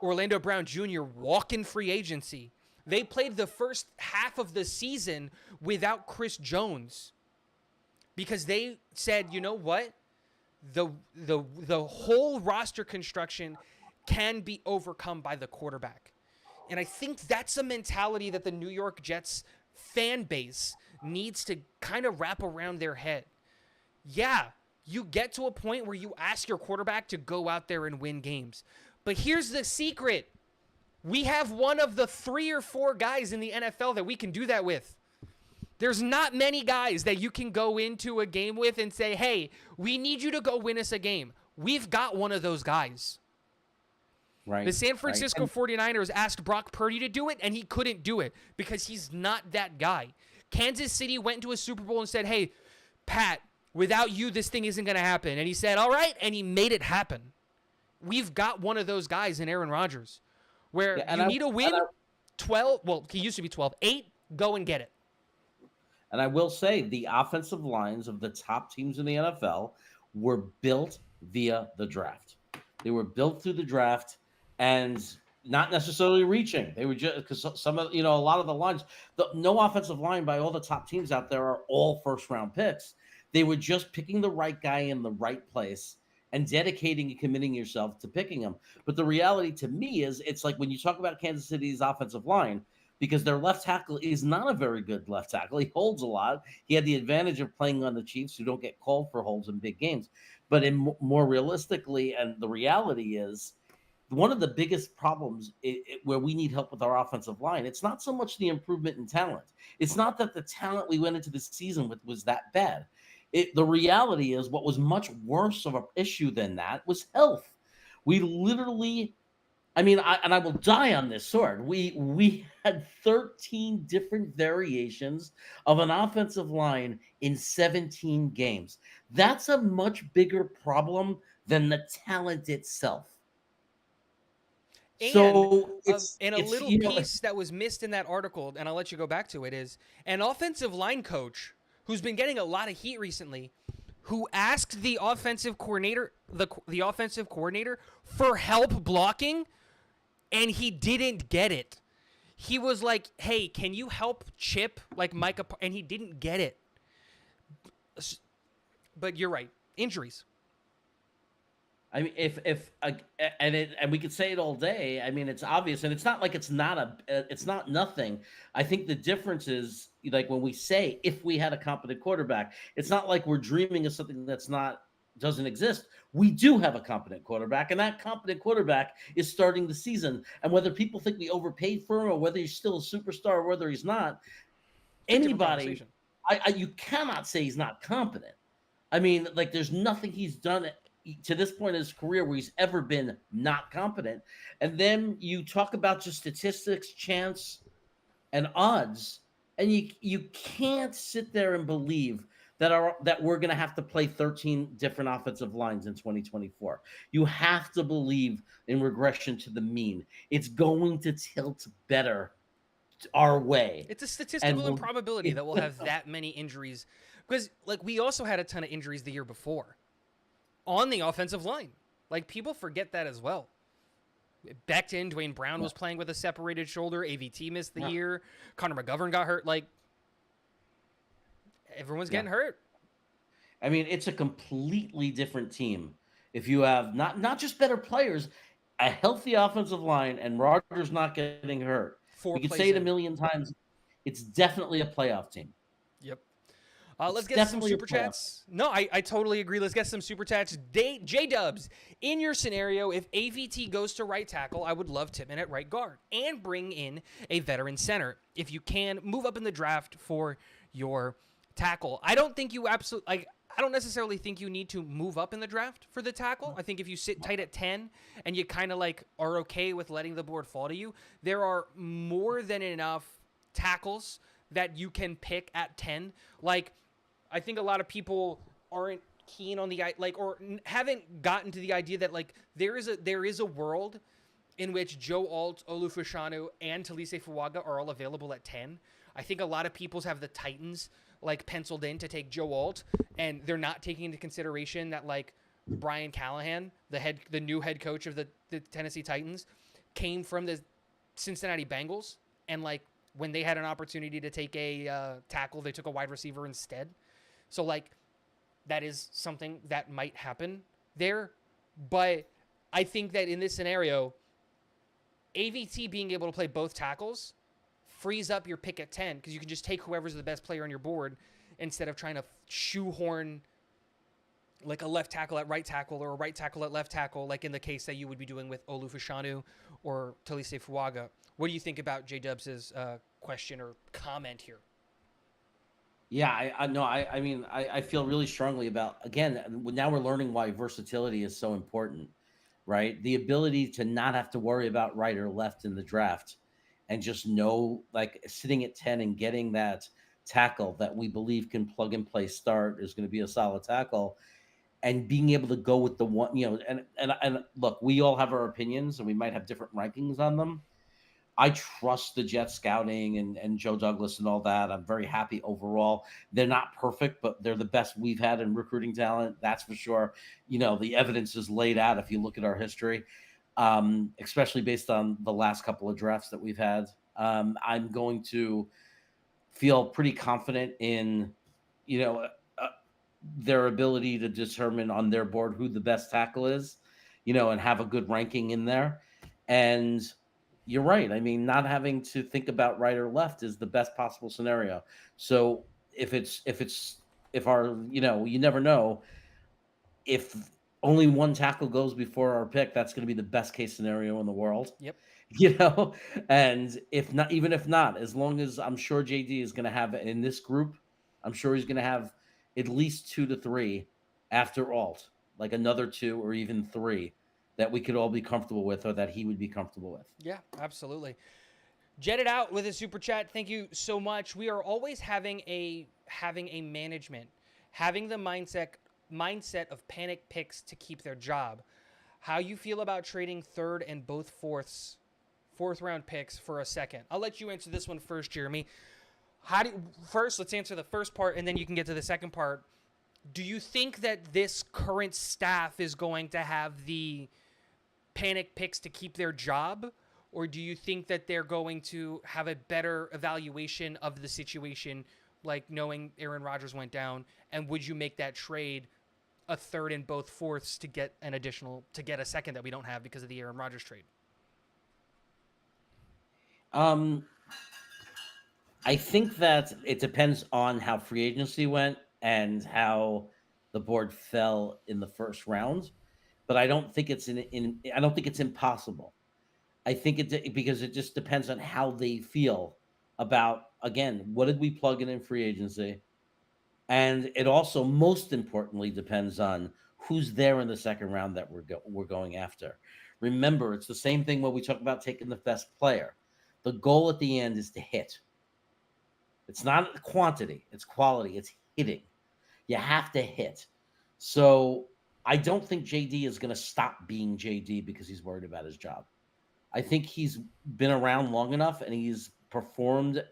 Orlando Brown Jr. walk in free agency. They played the first half of the season without Chris Jones because they said, you know what? The whole roster construction can be overcome by the quarterback. And I think that's a mentality that the New York Jets fan base needs to kind of wrap around their head. Yeah, you get to a point where you ask your quarterback to go out there and win games. But here's the secret. We have one of the 3 or 4 guys in the NFL that we can do that with. There's not many guys that you can go into a game with and say, hey, we need you to go win us a game. We've got one of those guys. Right. The San Francisco 49ers asked Brock Purdy to do it, and he couldn't do it because he's not that guy. Kansas City went to a Super Bowl and said, hey, Pat, without you, this thing isn't going to happen. And he said, all right, and he made it happen. We've got one of those guys in Aaron Rodgers where you need to win 12. Well, he used to be 12. 8, go and get it. And I will say the offensive lines of the top teams in the NFL were built via the draft. They were built through the draft and not necessarily reaching. They were just because some of a lot of the lines, no offensive line by all the top teams out there are all first round picks. They were just picking the right guy in the right place and dedicating and committing yourself to picking him. But the reality to me is it's like when you talk about Kansas City's offensive line, because their left tackle is not a very good left tackle. He holds a lot. He had the advantage of playing on the Chiefs, who don't get called for holds in big games. But more realistically, and the reality is, one of the biggest problems where we need help with our offensive line, it's not so much the improvement in talent. It's not that the talent we went into the season with was that bad. The reality is what was much worse of an issue than that was health. We literally, I will die on this sword. We had 13 different variations of an offensive line in 17 games. That's a much bigger problem than the talent itself. And So and a little piece that was missed in that article, and I'll let you go back to it, is an offensive line coach who's been getting a lot of heat recently, who asked the offensive coordinator, the offensive coordinator, for help blocking, and he didn't get it. He was like, "Hey, can you help Chip like Micah?" And he didn't get it. But you're right, injuries. I mean, and we could say it all day. I mean, it's obvious, and it's not like it's not nothing. I think the difference is like when we say if we had a competent quarterback, it's not like we're dreaming of something doesn't exist. We do have a competent quarterback, and that competent quarterback is starting the season. And whether people think we overpaid for him, or whether he's still a superstar, or whether he's not, anybody, you cannot say he's not competent. I mean, like there's nothing he's done to this point in his career where he's ever been not competent. And then you talk about just statistics, chance, and odds, and you can't sit there and believe that we're going to have to play 13 different offensive lines in 2024. You have to believe in regression to the mean. It's going to tilt better our way. It's a statistical improbability that we'll have that many injuries, because like we also had a ton of injuries the year before on the offensive line. Like people forget that as well. Becton, Dwayne Brown was playing with a separated shoulder. AVT missed the year. Connor McGovern got hurt. Like everyone's getting hurt. I mean, it's a completely different team if you have not just better players, a healthy offensive line, and Rodgers not getting hurt. We could say it a million times. It's definitely a playoff team. Yep. Let's get some super chats. No, I totally agree. Let's get some super chats. J-Dubs, in your scenario, if AVT goes to right tackle, I would love Tippmann at right guard and bring in a veteran center. If you can, move up in the draft for your tackle. I don't think you I don't necessarily think you need to move up in the draft for the tackle. I think if you sit tight at 10 and you kind of like are okay with letting the board fall to you, there are more than enough tackles that you can pick at 10. Like, I think a lot of people aren't keen on the or haven't gotten to the idea that like there is a world in which Joe Alt, Olufoshanu, and Talise Fuaga are all available at 10. I think a lot of people have the Titans like penciled in to take Joe Alt, and they're not taking into consideration that like Brian Callahan, the new head coach of the Tennessee Titans, came from the Cincinnati Bengals, and like when they had an opportunity to take a tackle, they took a wide receiver instead. So like that is something that might happen there, but I think that in this scenario, AVT being able to play both tackles frees up your pick at 10 because you can just take whoever's the best player on your board instead of trying to shoehorn like a left tackle at right tackle or a right tackle at left tackle, like in the case that you would be doing with Olufoshanu or Talise Fuaga. What do you think about J-Dubs' question or comment here? Yeah, I feel really strongly about, again, now we're learning why versatility is so important, right? The ability to not have to worry about right or left in the draft and just know, like sitting at 10 and getting that tackle that we believe can plug and play start is going to be a solid tackle, and being able to go with the one, and look, we all have our opinions and we might have different rankings on them. I trust the Jet scouting and Joe Douglas and all that. I'm very happy overall. They're not perfect, but they're the best we've had in recruiting talent. That's for sure. The evidence is laid out if you look at our history, especially based on the last couple of drafts that we've had. I'm going to feel pretty confident in, you know, uh, their ability to determine on their board who the best tackle is, and have a good ranking in there. And you're right. I mean, not having to think about right or left is the best possible scenario. So if our, you never know, if only one tackle goes before our pick, that's going to be the best case scenario in the world. Yep. And if not, even if not, as long as I'm sure JD is going to have in this group, I'm sure he's going to have at least 2 to 3 after alt, like another 2 or even 3 that we could all be comfortable with, or that he would be comfortable with. Yeah, absolutely. Jet it out with a super chat. Thank you so much. We are always having a management, having the mindset of panic picks to keep their job. How you feel about trading third and both fourth round picks for a second? I'll let you answer this one first, Jeremy. First, let's answer the first part, and then you can get to the second part. Do you think that this current staff is going to have the panic picks to keep their job? Or do you think that they're going to have a better evaluation of the situation, like knowing Aaron Rodgers went down? And would you make that trade a third and both fourths to get a second that we don't have because of the Aaron Rodgers trade? I think that it depends on how free agency went and how the board fell in the first round, but I don't think it's I don't think it's impossible. I think because it just depends on how they feel about, again, what did we plug in free agency, and it also most importantly depends on who's there in the second round that we're going after. Remember, it's the same thing when we talk about taking the best player. The goal at the end is to hit. It's not quantity, it's quality, it's hitting. You have to hit. So I don't think JD is going to stop being JD because he's worried about his job. I think he's been around long enough and he's performed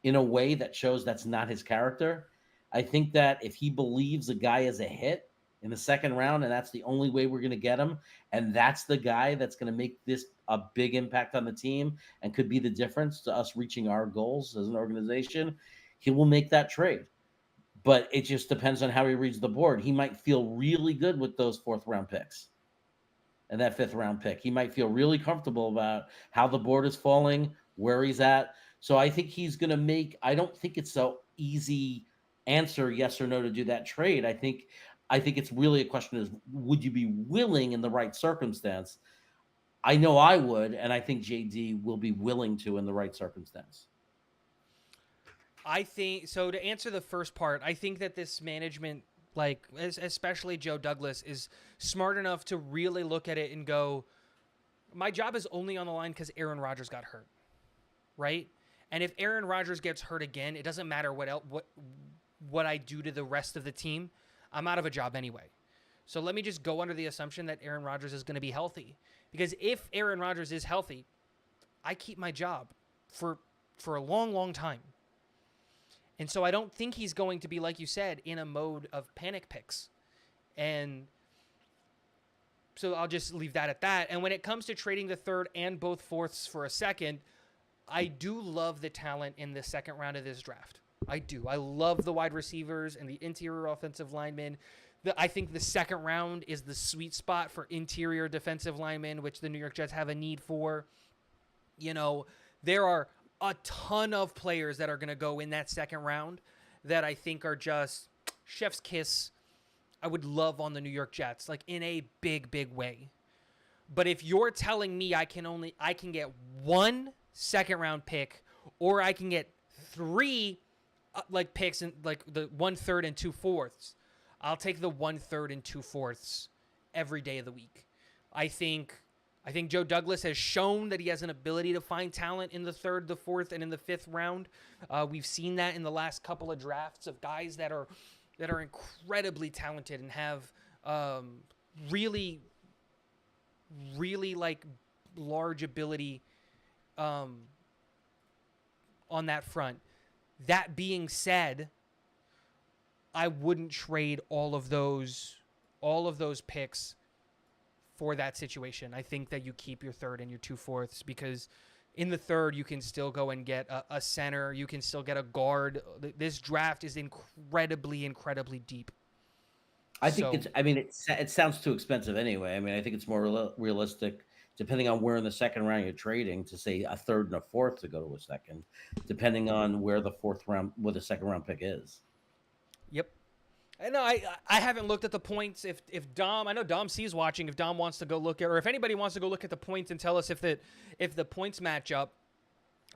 in a way that shows that's not his character. I think that if he believes a guy is a hit in the second round and that's the only way we're going to get him, and that's the guy that's going to make this a big impact on the team and could be the difference to us reaching our goals as an organization, he will make that trade. But it just depends on how he reads the board. He might feel really good with those fourth round picks and that fifth round pick. He might feel really comfortable about how the board is falling, where he's at. So I think he's going to I don't think it's so easy answer yes or no to do that trade. I think it's really a question is, would you be willing in the right circumstance? I know I would, and I think JD will be willing to in the right circumstance. I think so. To answer the first part, I think that this management, like especially Joe Douglas, is smart enough to really look at it and go, my job is only on the line because Aaron Rodgers got hurt, right? And if Aaron Rodgers gets hurt again, it doesn't matter what I do to the rest of the team. I'm out of a job anyway. So let me just go under the assumption that Aaron Rodgers is going to be healthy. Because if Aaron Rodgers is healthy, I keep my job for a long, long time. And so I don't think he's going to be, like you said, in a mode of panic picks. And so I'll just leave that at that. And when it comes to trading the third and both fourths for a second, I do love the talent in the second round of this draft. I do. I love the wide receivers and the interior offensive linemen. I think the second round is the sweet spot for interior defensive linemen, which the New York Jets have a need for. There are a ton of players that are going to go in that second round that I think are just chef's kiss. I would love on the New York Jets, like in a big, big way. But if you're telling me I can get 1 second round pick, or I can get 3 picks and like the 1/3 and 2/4, I'll take the 1/3 and 2/4 every day of the week. I think Joe Douglas has shown that he has an ability to find talent in the third, the fourth, and in the fifth round. We've seen that in the last couple of drafts of guys that are incredibly talented and have really, really like large ability on that front. That being said, I wouldn't trade all of those picks for that situation. I think that you keep your third and your 2/4 because in the third you can still go and get a center. You can still get a guard. This draft is incredibly deep. I think it sounds too expensive anyway. I mean, I think it's more realistic, depending on where in the second round you're trading, to say a third and a fourth to go to a second, depending on where the second round pick is. Yep. I know I haven't looked at the points. If Dom, I know Dom C's watching. If Dom wants to go look at, or if anybody wants to go look at the points and tell us if the points match up,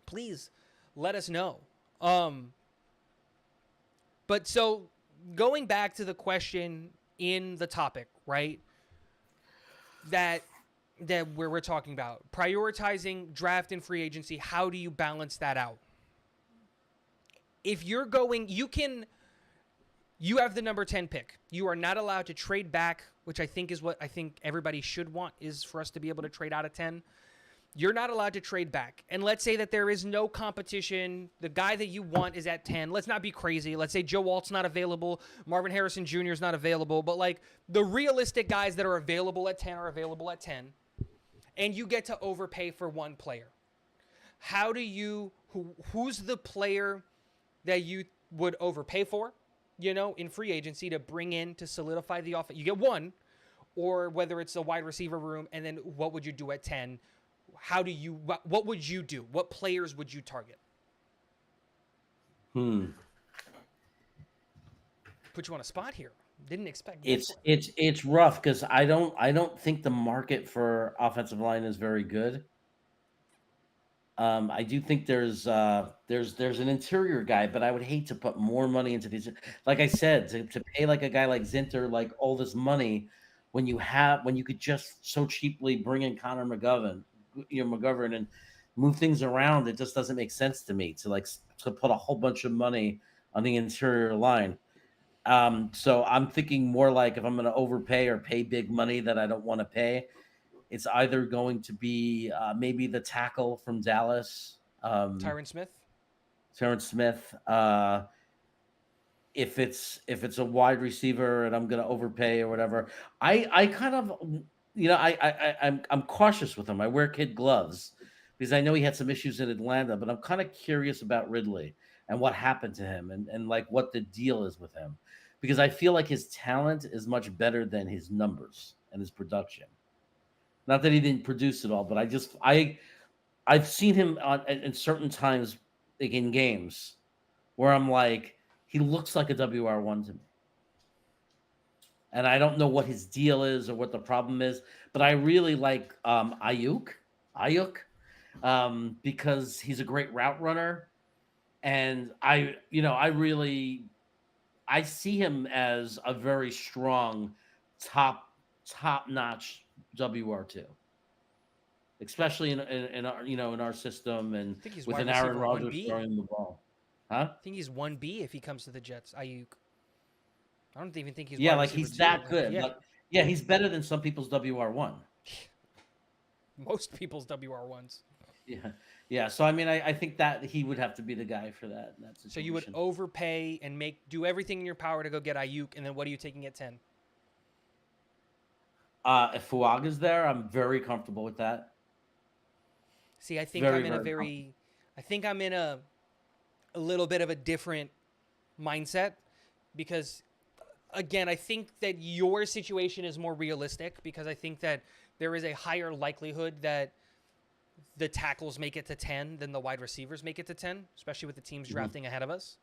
please let us know. But so going back to the question in the topic, right? That where we're talking about prioritizing draft and free agency. How do you balance that out? If you're going, you have the number 10 pick. You are not allowed to trade back, which I think is what I think everybody should want, is for us to be able to trade out of 10. You're not allowed to trade back. And let's say that there is no competition. The guy that you want is at 10. Let's not be crazy. Let's say Joe Walt's not available. Marvin Harrison Jr. is not available. But like the realistic guys that are available at 10 are available at 10. And you get to overpay for one player. How do you, who's the player that you would overpay for, in free agency to bring in to solidify the offense? You get one, or whether it's a wide receiver room, and then what would you do at 10? What would you do? What players would you target? Hmm. Put you on a spot here. Didn't expect this. It's rough because I don't think the market for offensive line is very good. I do think there's an interior guy, but I would hate to put more money into these. Like I said, to pay like a guy like Zinter like all this money when you could just so cheaply bring in Connor McGovern and move things around. It just doesn't make sense to me to put a whole bunch of money on the interior line. So I'm thinking more like if I'm going to overpay or pay big money that I don't want to pay, it's either going to be maybe the tackle from Dallas, Tyron Smith. If it's a wide receiver and I'm going to overpay or whatever, I kind of, I'm cautious with him. I wear kid gloves because I know he had some issues in Atlanta, but I'm kind of curious about Ridley and what happened to him and like what the deal is with him, because I feel like his talent is much better than his numbers and his production. Not that he didn't produce it all, but I've seen him in certain times, like in games, where I'm like, he looks like a WR1 to me. And I don't know what his deal is or what the problem is, but I really like Ayuk, because he's a great route runner, and I see him as a very strong, top-notch WR2, especially in our system and with an Aaron Rodgers throwing the ball. Huh? I think he's 1B if he comes to the Jets. Ayuk. I don't even think he's he's that good. Yeah. Like, he's better than some people's WR1. Most people's WR1s. Yeah. So I mean, I think that he would have to be the guy for that. In that situation. So you would overpay and do everything in your power to go get Ayuk, and then what are you taking at 10? If Fuaga's there, I'm very comfortable with that. See, I think I'm in a little bit of a different mindset because, again, I think that your situation is more realistic because I think that there is a higher likelihood that the tackles make it to 10 than the wide receivers make it to 10, especially with the teams drafting ahead of us.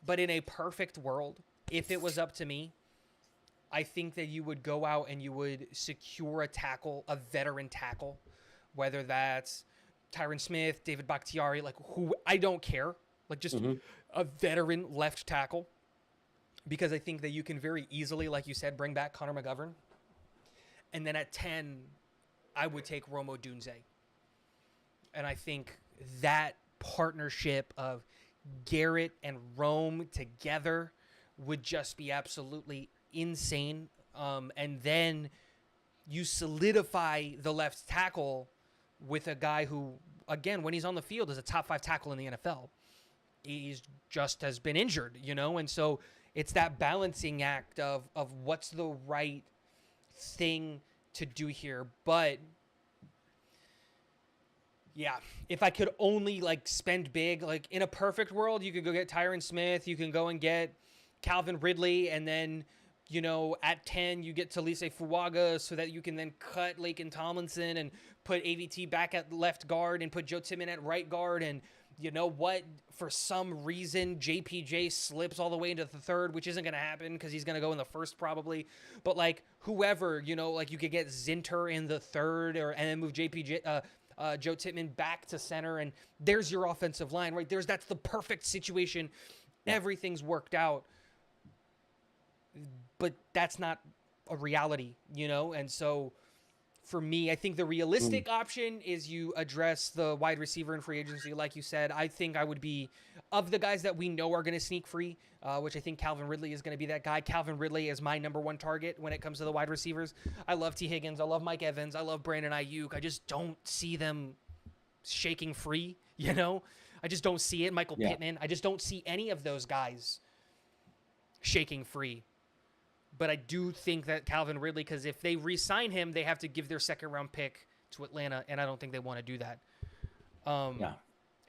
But in a perfect world, if it was up to me, I think that you would go out and you would secure a veteran tackle, whether that's Tyron Smith, David Bakhtiari, like who, I don't care. Like just a veteran left tackle, because I think that you can very easily, like you said, bring back Connor McGovern. And then at 10, I would take Rome Odunze. And I think that partnership of Garrett and Rome together would just be absolutely insane. And then you solidify the left tackle with a guy who again, when he's on the field, is a top 5 tackle in the NFL. He's just has been injured, and so it's that balancing act of what's the right thing to do here. But yeah, if I could only spend big, in a perfect world, you could go get Tyron Smith, you can go and get Calvin Ridley, and then at 10 you get Talise Fuaga so that you can then cut Laken Tomlinson and put AVT back at left guard and put Joe Tippmann at right guard. And you know what? For some reason, JPJ slips all the way into the third, which isn't going to happen because he's going to go in the first probably. But whoever, you could get Zinter in the third, and then move Joe Tippmann back to center, and there's your offensive line, right? That's the perfect situation. Yeah. Everything's worked out, but that's not a reality, And so for me, I think the realistic option is you address the wide receiver in free agency. Like you said, I think I would be, of the guys that we know are going to sneak free, which I think Calvin Ridley is going to be that guy. Calvin Ridley is my number 1 target when it comes to the wide receivers. I love T. Higgins. I love Mike Evans. I love Brandon Ayuk. I just don't see them shaking free, I just don't see it. Michael Pittman. I just don't see any of those guys shaking free. But I do think that Calvin Ridley, because if they re-sign him, they have to give their 2nd-round pick to Atlanta, and I don't think they want to do that.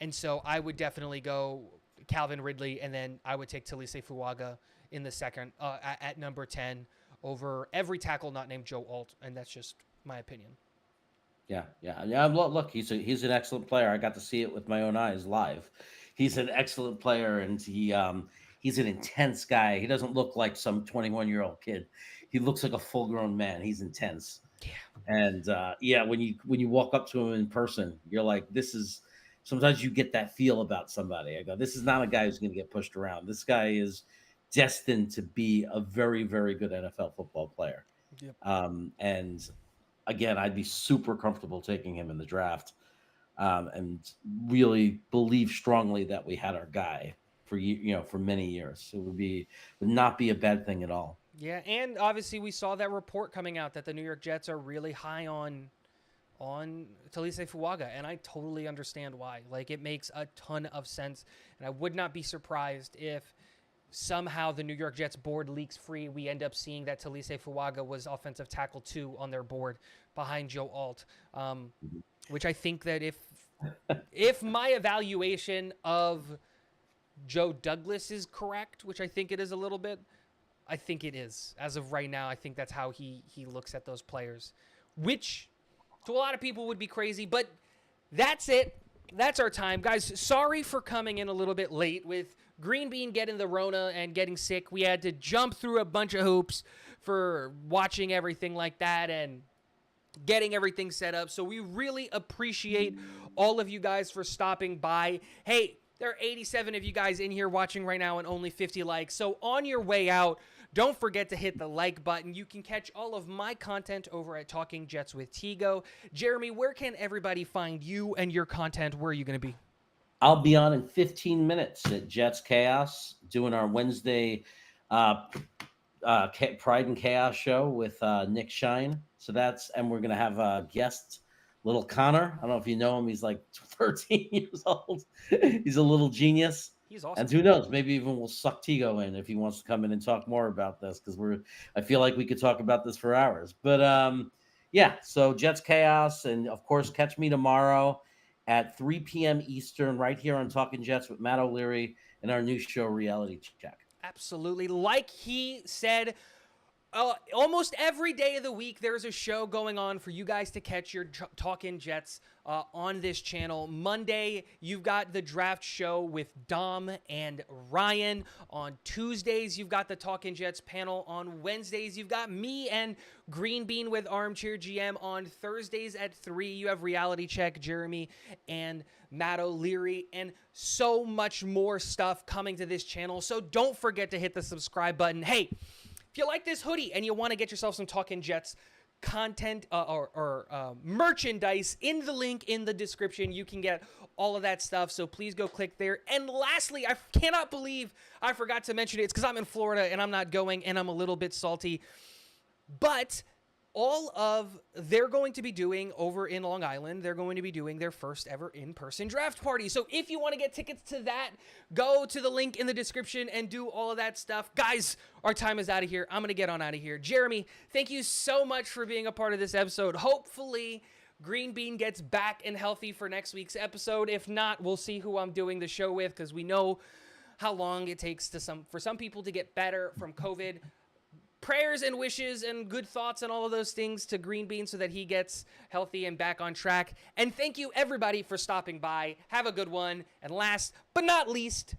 And so I would definitely go Calvin Ridley, and then I would take Talise Fuaga in the second at number 10 over every tackle not named Joe Alt, and that's just my opinion. Yeah. Look, he's an excellent player. I got to see it with my own eyes live. He's an excellent player, and he's an intense guy. He doesn't look like some 21-year-old kid. He looks like a full-grown man. He's intense. Yeah. And when you walk up to him in person, you're like, this is. Sometimes you get that feel about somebody. I go, this is not a guy who's going to get pushed around. This guy is destined to be a very, very good NFL football player. Yep. And again, I'd be super comfortable taking him in the draft, and really believe strongly that we had our guy for many years. It would not be a bad thing at all. Yeah, and obviously we saw that report coming out that the New York Jets are really high on Talise Fuaga, and I totally understand why. It makes a ton of sense, and I would not be surprised if somehow the New York Jets board leaks free. We end up seeing that Talise Fuaga was offensive tackle 2 on their board behind Joe Alt, which I think that if my evaluation of Joe Douglas is correct, which I think it is a little bit, I think it is. As of right now, I think that's how he looks at those players, which to a lot of people would be crazy, but that's it. That's our time. Guys, sorry for coming in a little bit late with Green Bean getting the Rona and getting sick. We had to jump through a bunch of hoops for watching everything like that and getting everything set up. So we really appreciate all of you guys for stopping by. Hey, there are 87 of you guys in here watching right now and only 50 likes. So on your way out, don't forget to hit the like button. You can catch all of my content over at Talking Jets with Tigo. Jeremy, where can everybody find you and your content? Where are you going to be? I'll be on in 15 minutes at Jets Chaos doing our Wednesday Pride and Chaos show with Nick Shine. So and we're going to have a guest, little Connor. I don't know if you know him. He's like 13 years old. He's a little genius. He's awesome. And who knows? Maybe even we'll suck Tigo in if he wants to come in and talk more about this, because I feel like we could talk about this for hours. But so Jets Chaos, and of course, catch me tomorrow at 3 p.m. Eastern, right here on Talking Jets with Matt O'Leary and our new show, Reality Check. Absolutely. Like he said, almost every day of the week, there's a show going on for you guys to catch your Talkin' Jets on this channel. Monday, you've got the draft show with Dom and Ryan. On Tuesdays, you've got the Talkin' Jets panel. On Wednesdays, you've got me and Green Bean with Armchair GM. On Thursdays at 3, you have Reality Check, Jeremy and Matt O'Leary, and so much more stuff coming to this channel. So don't forget to hit the subscribe button. Hey, if you like this hoodie and you want to get yourself some Talkin' Jets content or merchandise, in the link in the description, you can get all of that stuff. So please go click there. And lastly, I cannot believe I forgot to mention it. It's because I'm in Florida and I'm not going, and I'm a little bit salty. But they're going to be doing over in Long Island, they're going to be doing their first ever in-person draft party. So if you want to get tickets to that, go to the link in the description and do all of that stuff. Guys, our time is out of here. I'm going to get on out of here. Jeremy, thank you so much for being a part of this episode. Hopefully Green Bean gets back and healthy for next week's episode. If not, we'll see who I'm doing the show with, because we know how long it takes for some people to get better from COVID. Prayers and wishes and good thoughts and all of those things to Green Bean so that he gets healthy and back on track. And thank you, everybody, for stopping by. Have a good one. And last but not least,